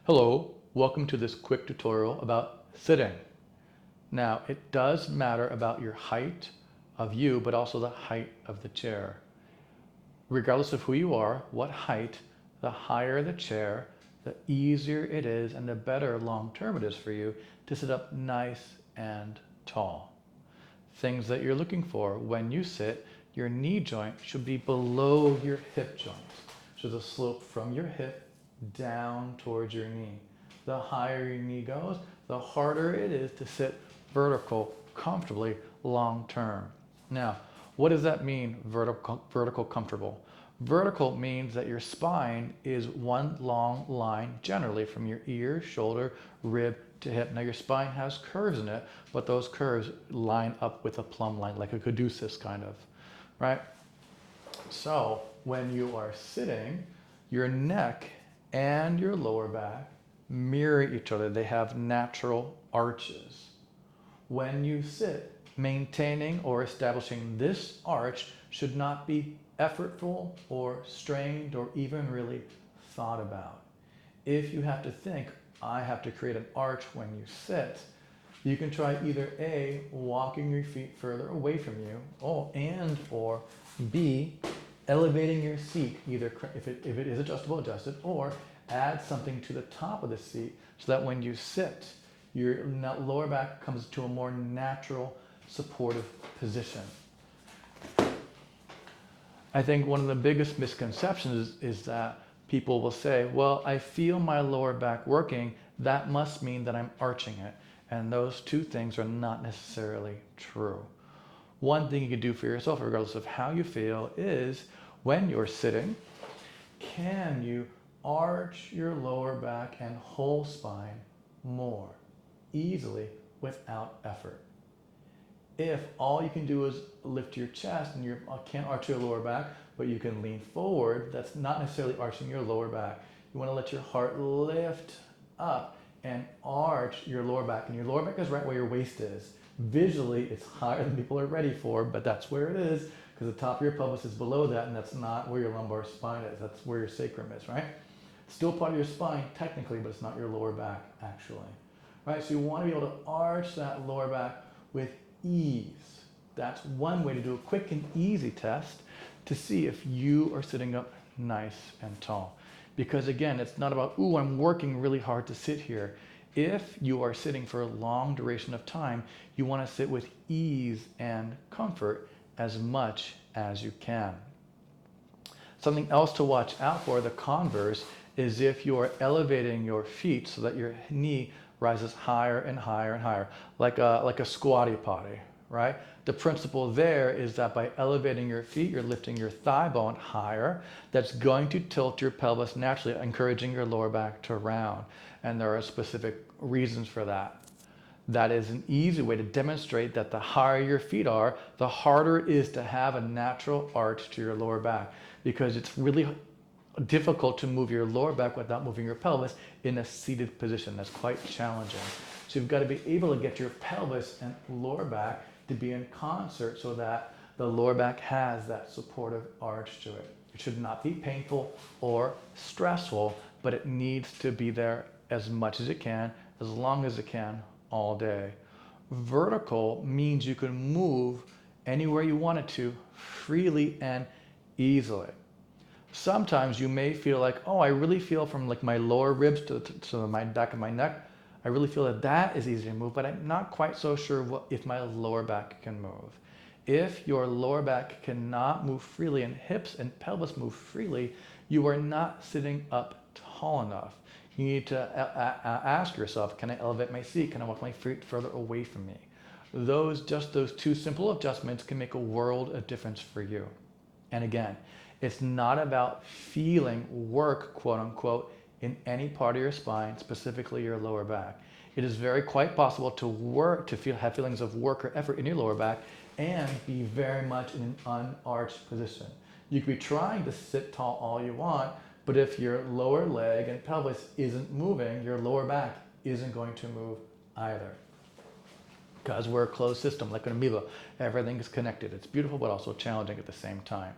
Hello, welcome to this quick tutorial about sitting. Now, it does matter about your height of you, but also the height of the chair. Regardless of who you are, what height, the higher the chair, the easier it is and the better long term it is for you to sit up nice and tall. Things that you're looking for when you sit, your knee joint should be below your hip joint. So the slope from your hip down towards your knee. The higher your knee goes, the harder it is to sit vertical comfortably long term. Now, what does that mean, vertical comfortable? Vertical means that your spine is one long line generally from your ear, shoulder, rib to hip. Now your spine has curves in it, but those curves line up with a plumb line, like a caduceus kind of, right? So when you are sitting, your neck and your lower back mirror each other. They have natural arches. When you sit, maintaining or establishing this arch should not be effortful or strained or even really thought about. If you have to think, I have to create an arch when you sit, you can try either A, walking your feet further away from you, or B, elevating your seat, either if it is adjustable, adjust it, or add something to the top of the seat so that when you sit, your lower back comes to a more natural, supportive position. I think one of the biggest misconceptions is that people will say, well, I feel my lower back working, that must mean that I'm arching it. And those two things are not necessarily true. One thing you can do for yourself, regardless of how you feel, is when you're sitting, can you arch your lower back and whole spine more easily without effort? If all you can do is lift your chest and you can't arch your lower back, but you can lean forward, that's not necessarily arching your lower back. You want to let your heart lift up and arch your lower back. And your lower back is right where your waist is. Visually, it's higher than people are ready for, but that's where it is because the top of your pelvis is below that, and that's not where your lumbar spine is. That's where your sacrum is, right? Still part of your spine technically, but it's not your lower back actually. Right? So you want to be able to arch that lower back with ease. That's one way to do a quick and easy test to see if you are sitting up nice and tall. Because again, it's not about, ooh, I'm working really hard to sit here. If you are sitting for a long duration of time, you want to sit with ease and comfort as much as you can. Something else to watch out for, the converse, is if you are elevating your feet so that your knee rises higher and higher and higher, like a squatty potty, right? The principle there is that by elevating your feet, you're lifting your thigh bone higher. That's going to tilt your pelvis naturally, encouraging your lower back to round. And there are specific reasons for that. That is an easy way to demonstrate that the higher your feet are, the harder it is to have a natural arch to your lower back, because it's really difficult to move your lower back without moving your pelvis in a seated position. That's quite challenging. So you've got to be able to get your pelvis and lower back to be in concert so that the lower back has that supportive arch to it. It should not be painful or stressful, but it needs to be there as much as it can, as long as it can, all day. Vertical means you can move anywhere you want it to freely and easily. Sometimes you may feel like, oh, I really feel from like my lower ribs to my back of my neck, I really feel that that is easy to move, but I'm not quite so sure if my lower back can move. If your lower back cannot move freely and hips and pelvis move freely, you are not sitting up tall enough. You need to ask yourself, can I elevate my seat? Can I walk my feet further away from me? Just those two simple adjustments can make a world of difference for you. And again, it's not about feeling work, quote unquote, in any part of your spine, specifically your lower back. It is quite possible to have feelings of work or effort in your lower back and be very much in an unarched position. You could be trying to sit tall all you want, but if your lower leg and pelvis isn't moving, your lower back isn't going to move either. Because we're a closed system, like an amoeba. Everything is connected. It's beautiful, but also challenging at the same time.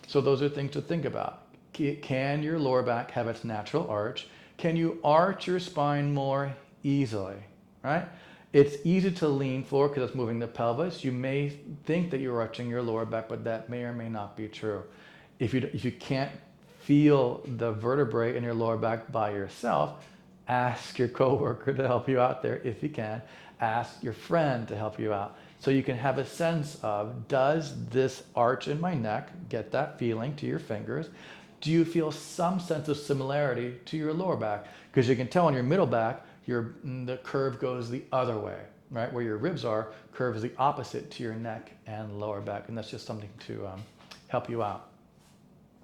So those are things to think about. Can your lower back have its natural arch? Can you arch your spine more easily, right? It's easy to lean forward because it's moving the pelvis. You may think that you're arching your lower back, but that may or may not be true. If you can't feel the vertebrae in your lower back by yourself, ask your coworker to help you out there if you can. Ask your friend to help you out. So you can have a sense of, does this arch in my neck, get that feeling to your fingers? Do you feel some sense of similarity to your lower back? Because you can tell on your middle back, the curve goes the other way, right? Where your ribs are, curve is the opposite to your neck and lower back. And that's just something to help you out.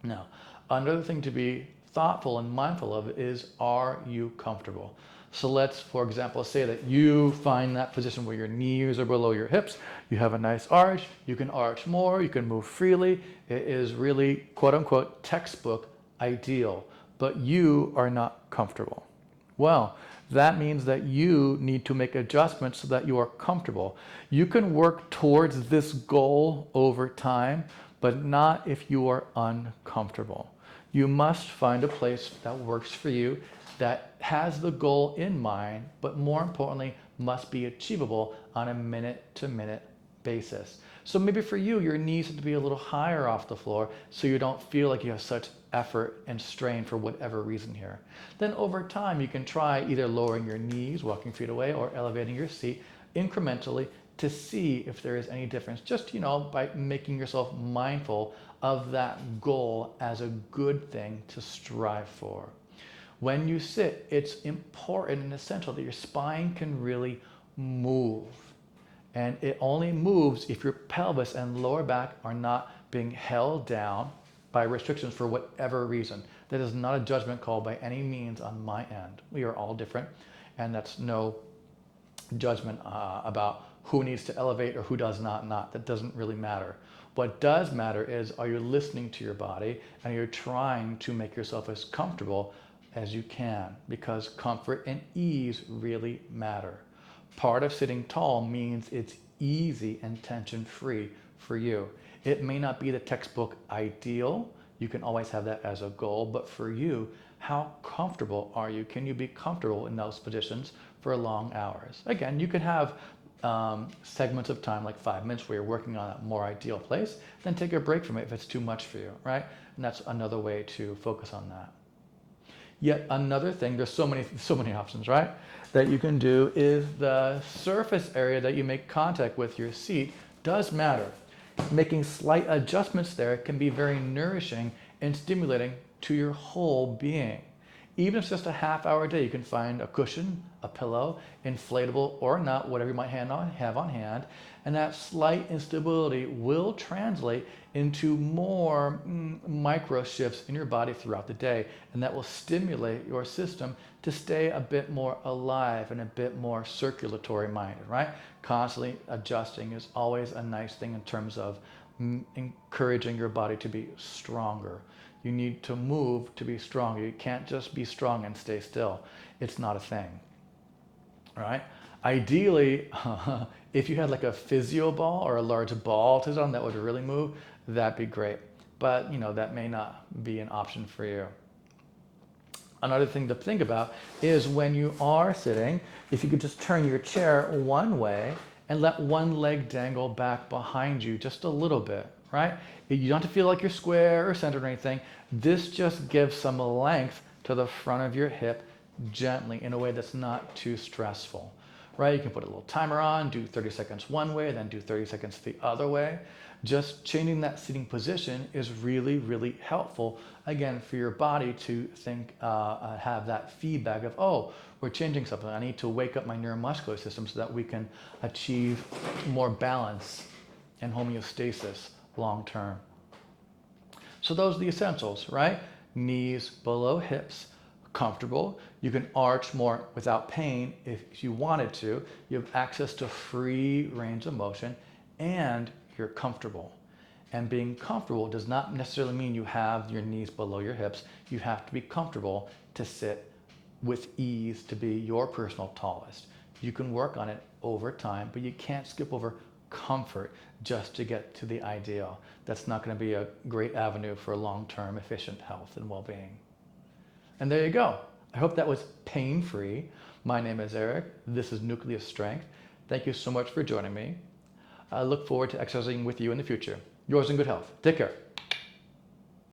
Now, another thing to be thoughtful and mindful of is, are you comfortable? So let's, for example, say that you find that position where your knees are below your hips, you have a nice arch, you can arch more, you can move freely. It is really, quote unquote, textbook ideal, but you are not comfortable. Well, that means that you need to make adjustments so that you are comfortable. You can work towards this goal over time, but not if you are uncomfortable. You must find a place that works for you, that has the goal in mind, but more importantly, must be achievable on a minute-to-minute basis. So maybe for you, your knees have to be a little higher off the floor so you don't feel like you have such effort and strain for whatever reason here. Then over time, you can try either lowering your knees, walking feet away, or elevating your seat incrementally to see if there is any difference, just, by making yourself mindful of that goal as a good thing to strive for. When you sit, it's important and essential that your spine can really move. And it only moves if your pelvis and lower back are not being held down by restrictions for whatever reason. That is not a judgment call by any means on my end. We are all different, and that's no judgment about who needs to elevate or who does not. That doesn't really matter. What does matter is, are you listening to your body and you're trying to make yourself as comfortable as you can, because comfort and ease really matter. Part of sitting tall means it's easy and tension-free for you. It may not be the textbook ideal. You can always have that as a goal, but for you, how comfortable are you? Can you be comfortable in those positions for long hours? Again, you could have segments of time, like 5 minutes, where you're working on a more ideal place, then take a break from it if it's too much for you, right? And that's another way to focus on that. Yet another thing, there's so many options, right, that you can do, is the surface area that you make contact with your seat does matter. Making slight adjustments there can be very nourishing and stimulating to your whole being. Even if it's just a half-hour a day, you can find a cushion, a pillow, inflatable or not, whatever you might have on hand, and that slight instability will translate into more micro shifts in your body throughout the day, and that will stimulate your system to stay a bit more alive and a bit more circulatory minded, right? Constantly adjusting is always a nice thing in terms of encouraging your body to be stronger. You need to move to be stronger. You can't just be strong and stay still. It's not a thing, right? Ideally, if you had like a physio ball or a large ball to sit on that would really move, that'd be great. But that may not be an option for you. Another thing to think about is, when you are sitting, if you could just turn your chair one way and let one leg dangle back behind you just a little bit, right? You don't have to feel like you're square or centered or anything. This just gives some length to the front of your hip gently in a way that's not too stressful, right? You can put a little timer on, do 30 seconds one way, then do 30 seconds the other way. Just changing that seating position is really, really helpful, again, for your body to think, have that feedback of, oh, we're changing something. I need to wake up my neuromuscular system so that we can achieve more balance and homeostasis long term. So those are the essentials, right? Knees below hips, comfortable. You can arch more without pain if you wanted to. You have access to free range of motion, and you're comfortable. And being comfortable does not necessarily mean you have your knees below your hips. You have to be comfortable to sit with ease, to be your personal tallest. You can work on it over time, but you can't skip over comfort just to get to the ideal. That's not going to be a great avenue for long-term efficient health and well-being. And there you go. I hope that was pain-free. My name is Eric. This is Nucleus Strength. Thank you so much for joining me. I look forward to exercising with you in the future. Yours in good health. Take care.